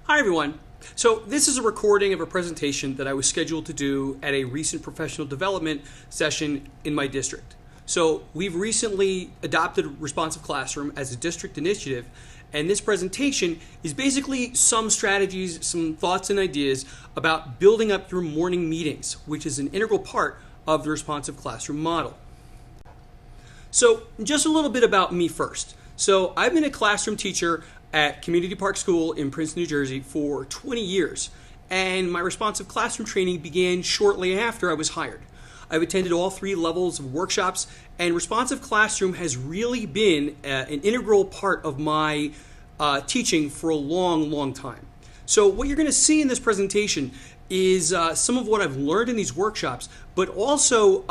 Hi everyone. So this is a recording of a presentation that I was scheduled to do at a recent professional development session in my district. So we've recently adopted Responsive Classroom as a district initiative, and this presentation is basically some strategies, some thoughts and ideas about building up your morning meetings, which is an integral part of the Responsive Classroom model. So just a little bit about me first. So I've been a classroom teacher at Community Park School in Princeton, New Jersey for 20 years, and my responsive classroom training began shortly after I was hired. I've attended all 3 levels of workshops, and responsive classroom has really been an integral part of my teaching for a long time. So what you're going to see in this presentation is some of what I've learned in these workshops, but also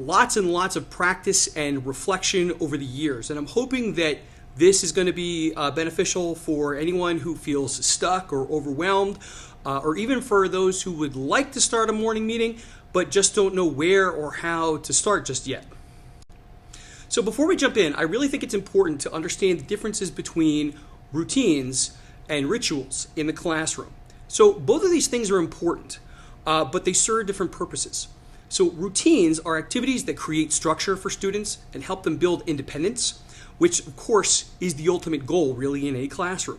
lots and lots of practice and reflection over the years. And I'm hoping that this is going to be beneficial for anyone who feels stuck or overwhelmed, or even for those who would like to start a morning meeting, but just don't know where or how to start just yet. So before we jump in, I really think it's important to understand the differences between routines and rituals in the classroom. So both of these things are important, but they serve different purposes. So routines are activities that create structure for students and help them build independence, which of course is the ultimate goal really in a classroom.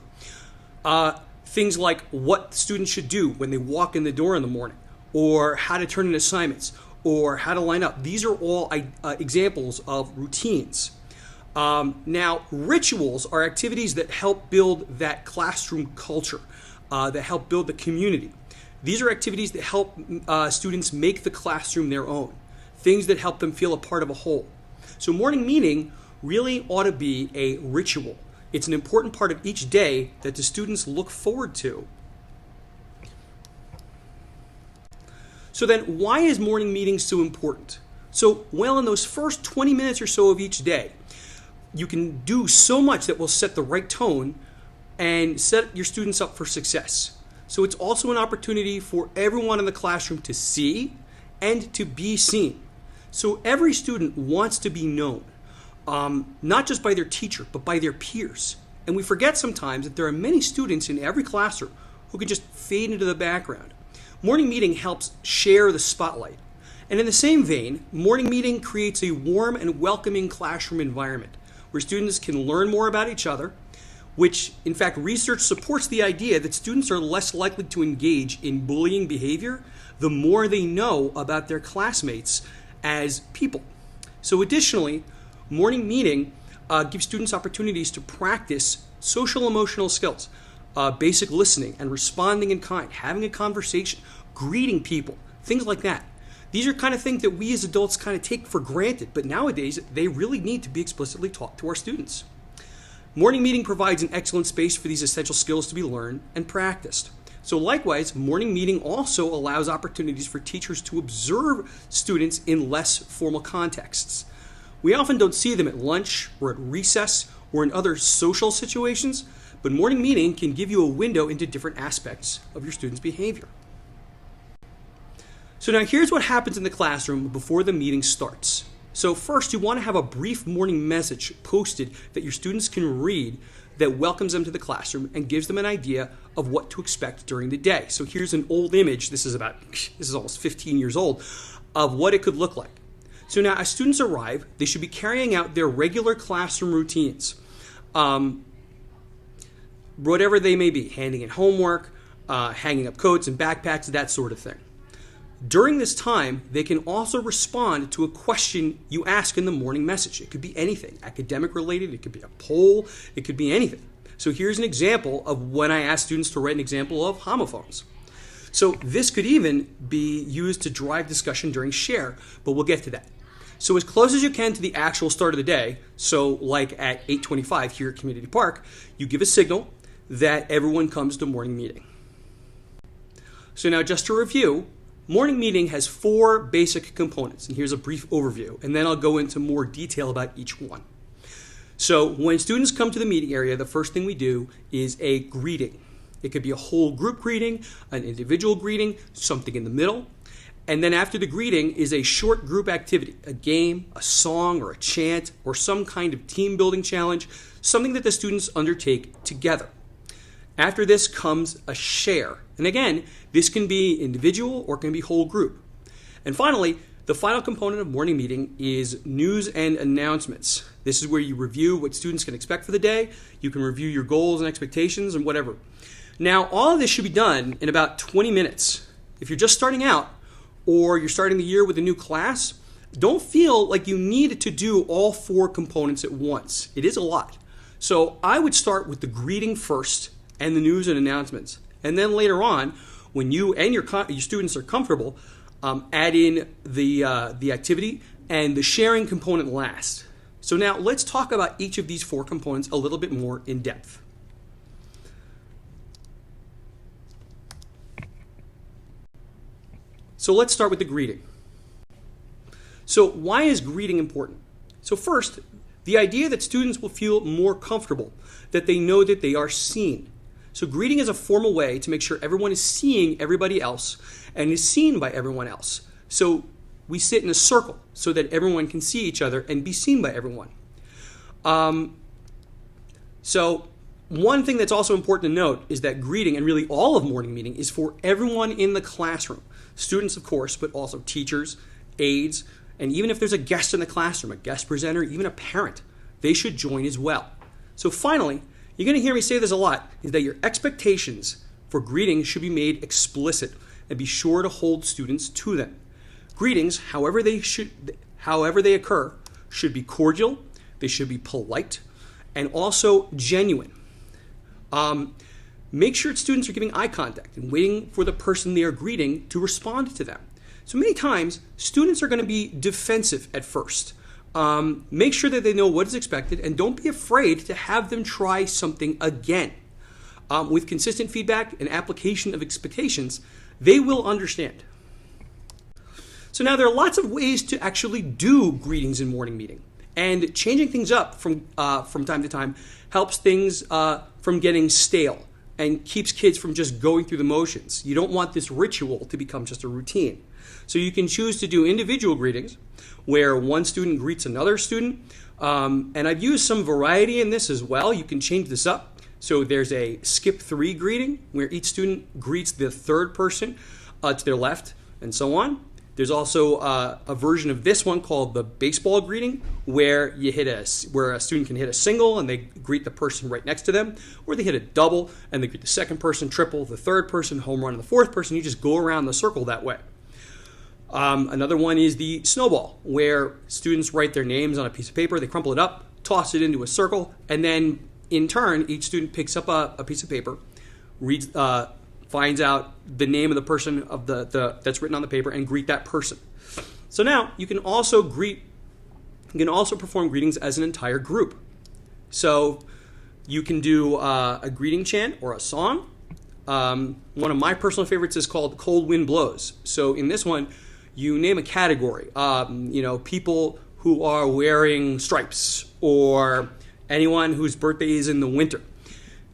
Things like what students should do when they walk in the door in the morning, or how to turn in assignments, or how to line up. These are all examples of routines. Now, rituals are activities that help build that classroom culture, that help build the community. These are activities that help students make the classroom their own, things that help them feel a part of a whole. So morning meeting really ought to be a ritual. It's an important part of each day that the students look forward to. So then why is morning meeting so important? So, well, in those first 20 minutes or so of each day, you can do so much that will set the right tone and set your students up for success. So it's also an opportunity for everyone in the classroom to see and to be seen. So every student wants to be known, not just by their teacher, but by their peers. And we forget sometimes that there are many students in every classroom who can just fade into the background. Morning meeting helps share the spotlight. And in the same vein, morning meeting creates a warm and welcoming classroom environment where students can learn more about each other, which, in fact, research supports the idea that students are less likely to engage in bullying behavior the more they know about their classmates as people. So additionally, morning meeting gives students opportunities to practice social emotional skills, basic listening and responding in kind, having a conversation, greeting people, things like that. These are kind of things that we as adults kind of take for granted, but nowadays they really need to be explicitly taught to our students. Morning meeting provides an excellent space for these essential skills to be learned and practiced. So likewise, morning meeting also allows opportunities for teachers to observe students in less formal contexts. We often don't see them at lunch or at recess or in other social situations, but morning meeting can give you a window into different aspects of your students' behavior. So now here's what happens in the classroom before the meeting starts. So first, you want to have a brief morning message posted that your students can read that welcomes them to the classroom and gives them an idea of what to expect during the day. So here's an old image, this is almost 15 years old, of what it could look like. So now as students arrive, they should be carrying out their regular classroom routines, whatever they may be, handing in homework, hanging up coats and backpacks, that sort of thing. During this time, they can also respond to a question you ask in the morning message. It could be anything, academic related, it could be a poll, it could be anything. So here's an example of when I ask students to write an example of homophones. So this could even be used to drive discussion during share, but we'll get to that. So as close as you can to the actual start of the day, so like at 8:25 here at Community Park, you give a signal that everyone comes to morning meeting. So now just to review, morning meeting has 4 basic components, and here's a brief overview, and then I'll go into more detail about each one. So when students come to the meeting area, the first thing we do is a greeting. It could be a whole group greeting, an individual greeting, something in the middle, And then after the greeting is a short group activity, a game, a song, or a chant, or some kind of team building challenge, something that the students undertake together. After this comes a share. And again, this can be individual or can be whole group. And finally, the final component of morning meeting is news and announcements. This is where you review what students can expect for the day. You can review your goals and expectations and whatever. Now, all of this should be done in about 20 minutes. If you're just starting out or you're starting the year with a new class, don't feel like you need to do all 4 components at once. It is a lot. So I would start with the greeting first and the news and announcements. And then later on, when you and your students are comfortable, add in the activity and the sharing component last. So now let's talk about each of these 4 components a little bit more in depth. So let's start with the greeting. So why is greeting important? So first, the idea that students will feel more comfortable, that they know that they are seen. So greeting is a formal way to make sure everyone is seeing everybody else and is seen by everyone else. So we sit in a circle so that everyone can see each other and be seen by everyone. So one thing that's also important to note is that greeting, and really all of morning meeting, is for everyone in the classroom. Students, of course, but also teachers, aides, and even if there's a guest in the classroom, a guest presenter, even a parent, they should join as well. So finally, you're going to hear me say this a lot, is that your expectations for greetings should be made explicit and be sure to hold students to them. Greetings, however they occur, should be cordial, they should be polite, and also genuine. Make sure students are giving eye contact and waiting for the person they are greeting to respond to them. So many times, students are going to be defensive at first. Make sure that they know what is expected and don't be afraid to have them try something again. With consistent feedback and application of expectations, they will understand. So now there are lots of ways to actually do greetings in morning meeting. And changing things up from time to time helps things from getting stale and keeps kids from just going through the motions. You don't want this ritual to become just a routine. So you can choose to do individual greetings where one student greets another student. And I've used some variety in this as well. You can change this up. So there's a skip 3 greeting where each student greets the third person to their left and so on. There's also a version of this one called the baseball greeting, where where a student can hit a single and they greet the person right next to them, or they hit a double and they greet the second person, triple, the third person, home run, and the fourth person. You just go around the circle that way. Another one is the snowball, where students write their names on a piece of paper, they crumple it up, toss it into a circle, and then in turn, each student picks up a piece of paper, finds out the name of the person of that's written on the paper and greet that person. So now you can also perform greetings as an entire group. So you can do a greeting chant or a song. One of my personal favorites is called Cold Wind Blows. So in this one, you name a category. People who are wearing stripes, or anyone whose birthday is in the winter.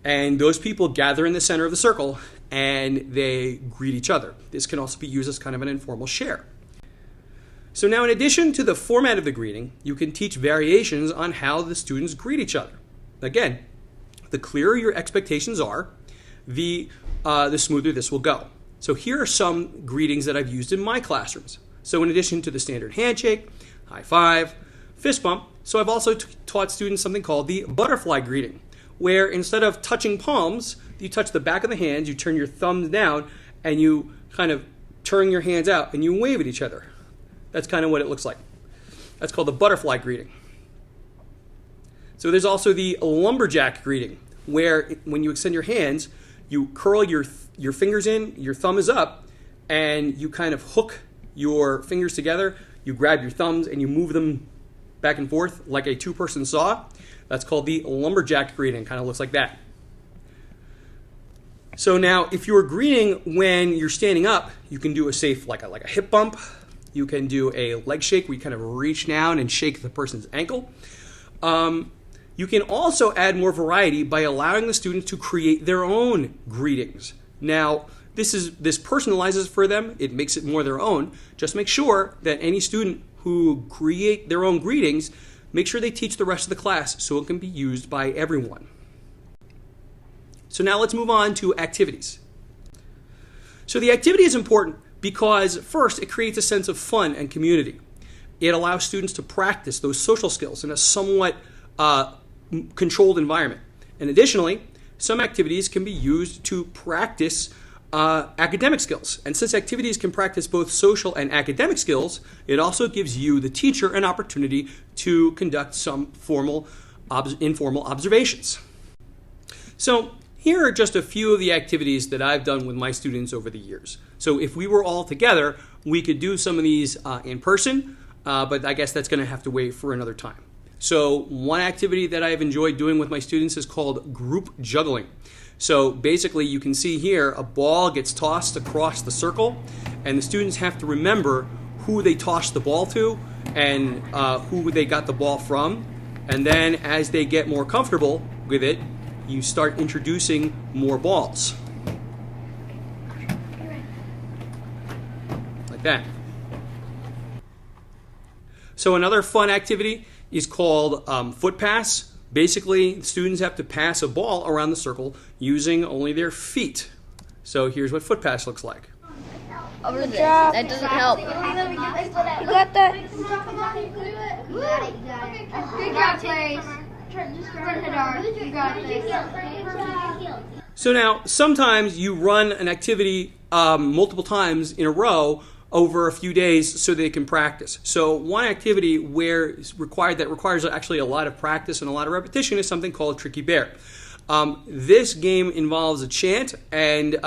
And those people gather in the center of the circle and they greet each other. This can also be used as kind of an informal share. So now, in addition to the format of the greeting, you can teach variations on how the students greet each other. Again, the clearer your expectations are, the smoother this will go. So here are some greetings that I've used in my classrooms. So in addition to the standard handshake, high five, fist bump, so I've also taught students something called the butterfly greeting, where instead of touching palms, you touch the back of the hands, you turn your thumbs down, and you kind of turn your hands out, and you wave at each other. That's kind of what it looks like. That's called the butterfly greeting. So there's also the lumberjack greeting, where when you extend your hands, you curl your fingers in, your thumb is up, and you kind of hook your fingers together, you grab your thumbs, and you move them back and forth like a 2-person saw. That's called the lumberjack greeting. Kind of looks like that. So now, if you're greeting when you're standing up, you can do a safe, like a hip bump. You can do a leg shake where you kind of reach down and shake the person's ankle. You can also add more variety by allowing the students to create their own greetings. Now, this personalizes for them. It makes it more their own. Just make sure that any student who create their own greetings, make sure they teach the rest of the class so it can be used by everyone. So now let's move on to activities. So the activity is important because first, it creates a sense of fun and community. It allows students to practice those social skills in a somewhat controlled environment. And additionally, some activities can be used to practice academic skills. And since activities can practice both social and academic skills, it also gives you, the teacher, an opportunity to conduct some informal observations. So here are just a few of the activities that I've done with my students over the years. So if we were all together, we could do some of these in person, but I guess that's going to have to wait for another time. So one activity that I've enjoyed doing with my students is called group juggling. So basically you can see here a ball gets tossed across the circle, and the students have to remember who they tossed the ball to and who they got the ball from. And then as they get more comfortable with it, you start introducing more balls. Like that. So another fun activity is called foot pass. Basically, students have to pass a ball around the circle using only their feet. So here's what foot pass looks like. Over this. That doesn't help. You got that? Good job, Blaze. You got this. So now, sometimes you run an activity multiple times in a row over a few days so they can practice. So one activity that requires actually a lot of practice and a lot of repetition is something called Tricky Bear. This game involves a chant and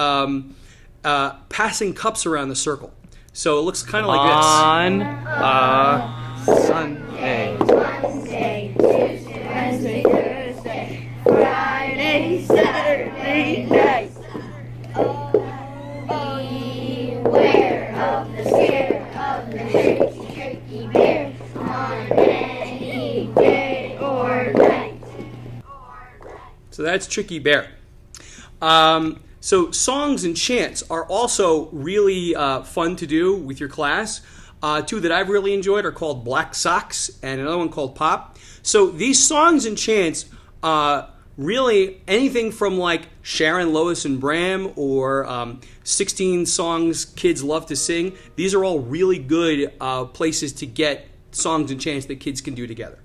passing cups around the circle. So it looks kind of like this. On a Sunday. Monday, Tuesday, Wednesday, Thursday, Friday, Saturday night. Beware of the scare of the tricky bear on any day or night. So that's Tricky Bear. So songs and chants are also really fun to do with your class. Two that I've really enjoyed are called Black Socks and another one called Pop. So these songs and chants, really anything from like Sharon, Lois, and Bram or 16 songs kids love to sing, these are all really good places to get songs and chants that kids can do together.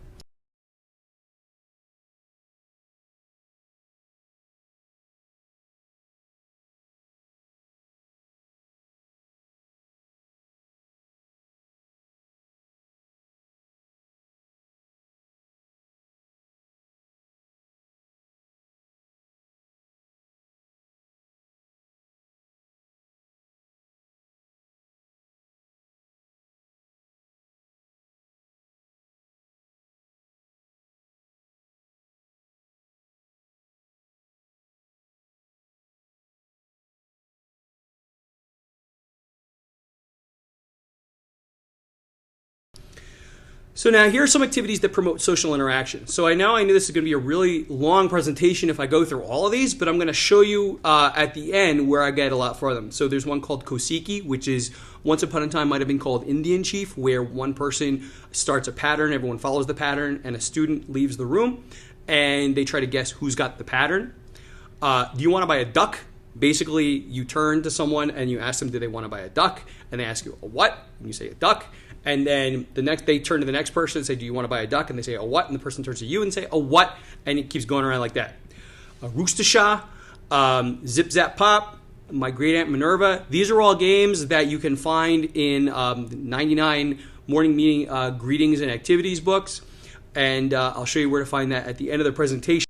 So now here are some activities that promote social interaction. So I know this is going to be a really long presentation if I go through all of these, but I'm going to show you at the end where I get a lot for them. So there's one called Kosiki, which is once upon a time might have been called Indian Chief, where one person starts a pattern, everyone follows the pattern, and a student leaves the room, and they try to guess who's got the pattern. Do you want to buy a duck? Basically, you turn to someone and you ask them, do they want to buy a duck? And they ask you, a what? And you say, a duck. And then they turn to the next person and say, do you want to buy a duck? And they say, a what? And the person turns to you and say, a what? And it keeps going around like that. A Rooster-Shah, Zip Zap Pop, My Great Aunt Minerva. These are all games that you can find in 99 morning meeting greetings and activities books. And I'll show you where to find that at the end of the presentation.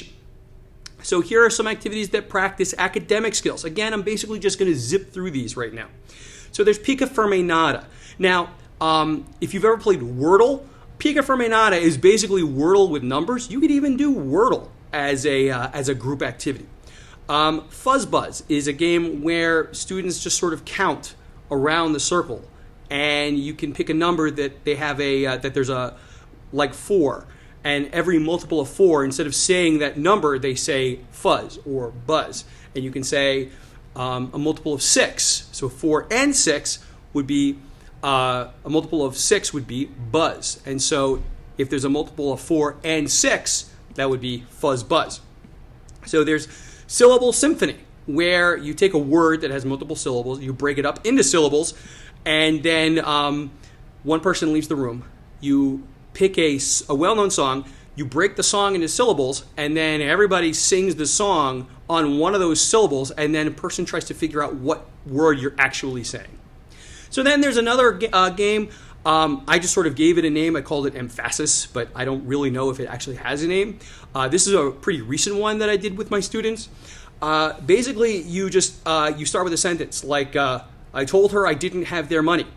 So here are some activities that practice academic skills. Again, I'm basically just going to zip through these right now. So there's Pica Ferme Nada. Now, if you've ever played Wordle, Pica Ferme Nada is basically Wordle with numbers. You could even do Wordle as a group activity. Fuzz Buzz is a game where students just sort of count around the circle, and you can pick a number that they have that there's like 4. And every multiple of 4, instead of saying that number, they say fuzz or buzz. And you can say, A multiple of 6, so 4 and 6 would be, a multiple of 6 would be buzz. And so if there's a multiple of 4 and 6, that would be fuzz buzz. So there's syllable symphony, where you take a word that has multiple syllables, you break it up into syllables, and then one person leaves the room. You pick a well-known song, you break the song into syllables, and then everybody sings the song on one of those syllables, and then a person tries to figure out what word you're actually saying. So then there's another game. I just sort of gave it a name. I called it Emphasis, but I don't really know if it actually has a name. This is a pretty recent one that I did with my students. Basically, you start with a sentence like, I told her I didn't have their money.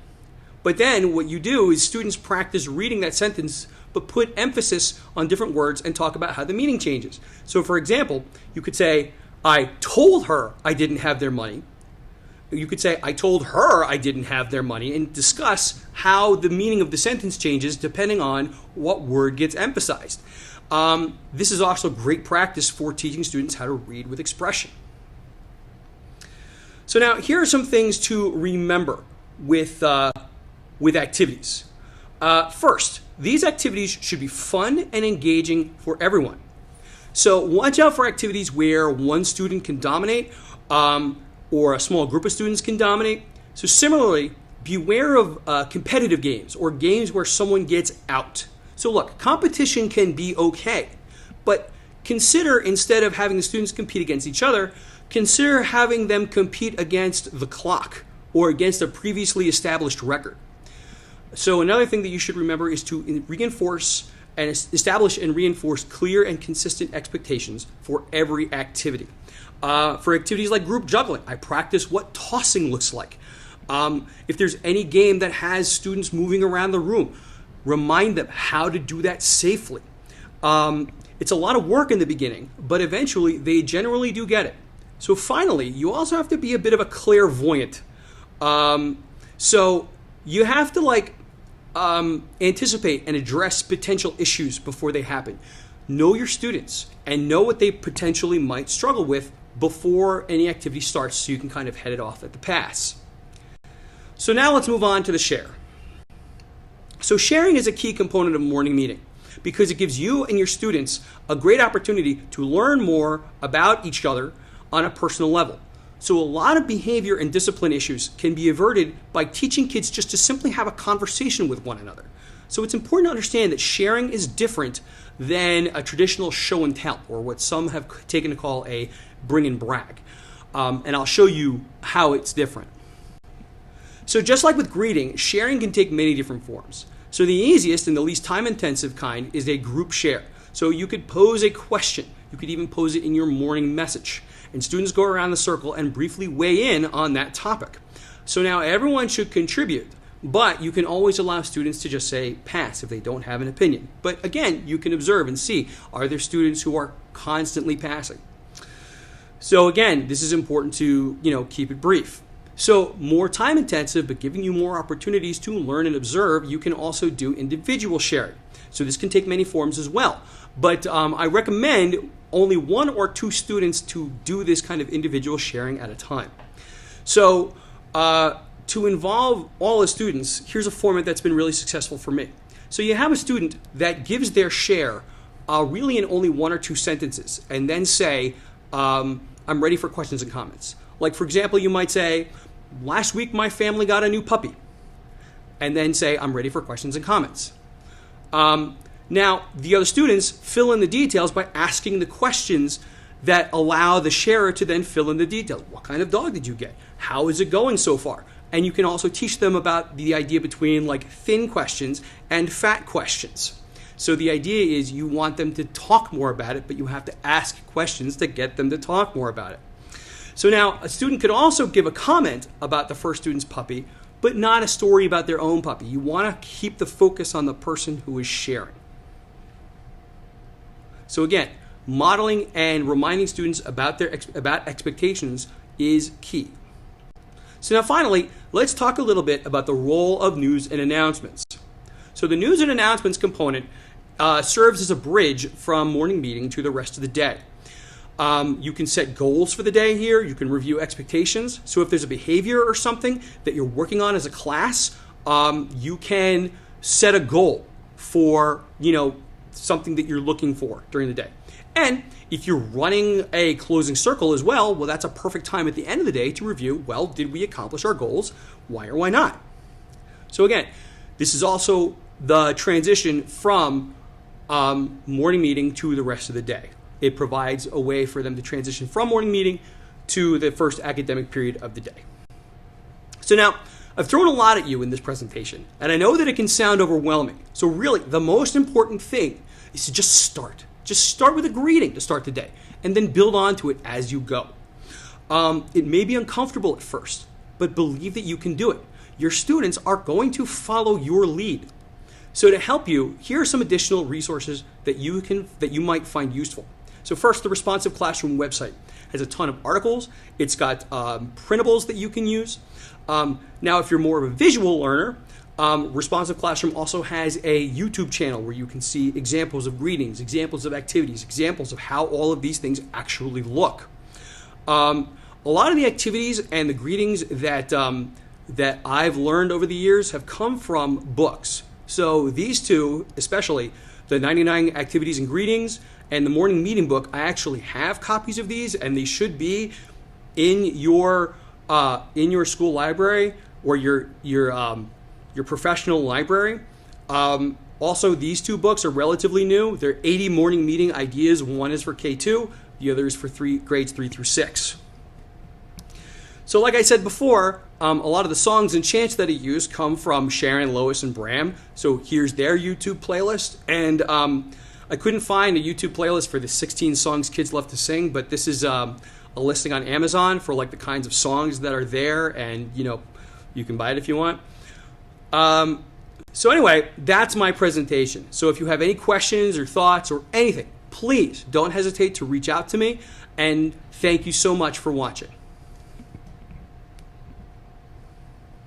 But then what you do is students practice reading that sentence, but put emphasis on different words and talk about how the meaning changes. So for example, you could say, I told her I didn't have their money. You could say, I told her I didn't have their money, and discuss how the meaning of the sentence changes depending on what word gets emphasized. This is also great practice for teaching students how to read with expression. So now here are some things to remember with activities. First, these activities should be fun and engaging for everyone. So watch out for activities where one student can dominate, or a small group of students can dominate. So similarly, beware of competitive games or games where someone gets out. So look, competition can be okay, but consider, instead of having the students compete against each other, consider having them compete against the clock or against a previously established record. So another thing that you should remember is to reinforce and establish and reinforce clear and consistent expectations for every activity. For activities like group juggling, I practice what tossing looks like. If there's any game that has students moving around the room, remind them how to do that safely. It's a lot of work in the beginning, but eventually they generally do get it. So finally, you also have to be a bit of a clairvoyant. So you have to anticipate and address potential issues before they happen. Know your students and know what they potentially might struggle with before any activity starts, so you can kind of head it off at the pass. So now let's move on to the share. So sharing is a key component of a morning meeting because it gives you and your students a great opportunity to learn more about each other on a personal level. So a lot of behavior and discipline issues can be averted by teaching kids just to simply have a conversation with one another. So it's important to understand that sharing is different than a traditional show and tell, or what some have taken to call a bring and brag. And I'll show you how it's different. So just like with greeting, sharing can take many different forms. So the easiest and the least time-intensive kind is a group share. So you could pose a question. You could even pose it in your morning message. And students go around the circle and briefly weigh in on that topic. So now everyone should contribute, but you can always allow students to just say pass if they don't have an opinion. But again, you can observe and see, are there students who are constantly passing? So again, this is important to, keep it brief. So more time intensive, but giving you more opportunities to learn and observe, you can also do individual sharing. So this can take many forms as well. But I recommend only 1 or 2 students to do this kind of individual sharing at a time. So to involve all the students, here's a format that's been really successful for me. So you have a student that gives their share really in only 1 or 2 sentences, and then say, I'm ready for questions and comments. Like, for example, you might say, last week my family got a new puppy, and then say, I'm ready for questions and comments. Now, the other students fill in the details by asking the questions that allow the sharer to then fill in the details. What kind of dog did you get? How is it going so far? And you can also teach them about the idea between thin questions and fat questions. So the idea is you want them to talk more about it, but you have to ask questions to get them to talk more about it. So now a student could also give a comment about the first student's puppy, but not a story about their own puppy. You want to keep the focus on the person who is sharing. So again, modeling and reminding students about about expectations is key. So now finally, let's talk a little bit about the role of news and announcements. So the news and announcements component serves as a bridge from morning meeting to the rest of the day. You can set goals for the day here. You can review expectations. So if there's a behavior or something that you're working on as a class, you can set a goal for, something that you're looking for during the day. And if you're running a closing circle as well, that's a perfect time at the end of the day to review, did we accomplish our goals? Why or why not? So again, this is also the transition from morning meeting to the rest of the day. It provides a way for them to transition from morning meeting to the first academic period of the day. So now, I've thrown a lot at you in this presentation, and I know that it can sound overwhelming. So really, the most important thing is to just start. Just start with a greeting to start the day, and then build onto it as you go. It may be uncomfortable at first, but believe that you can do it. Your students are going to follow your lead. So to help you, here are some additional resources that you might find useful. So first, the Responsive Classroom website has a ton of articles. It's got printables that you can use. Now, if you're more of a visual learner, Responsive Classroom also has a YouTube channel where you can see examples of greetings, examples of activities, examples of how all of these things actually look. A lot of the activities and the greetings that I've learned over the years have come from books. So these two, especially the 99 Activities and Greetings and the Morning Meeting book, I actually have copies of these, and they should be in your school library or your professional library. Also, these two books are relatively new. They're 80 Morning Meeting Ideas. One is for K2, the other is for grades 3 through 6. So like I said before, a lot of the songs and chants that I use come from Sharon, Lois, and Bram. So here's their YouTube playlist. And I couldn't find a YouTube playlist for the 16 songs kids love to sing, but this is a listing on Amazon for like the kinds of songs that are there, and you can buy it if you want. So anyway, that's my presentation. So if you have any questions or thoughts or anything, please don't hesitate to reach out to me, and thank you so much for watching.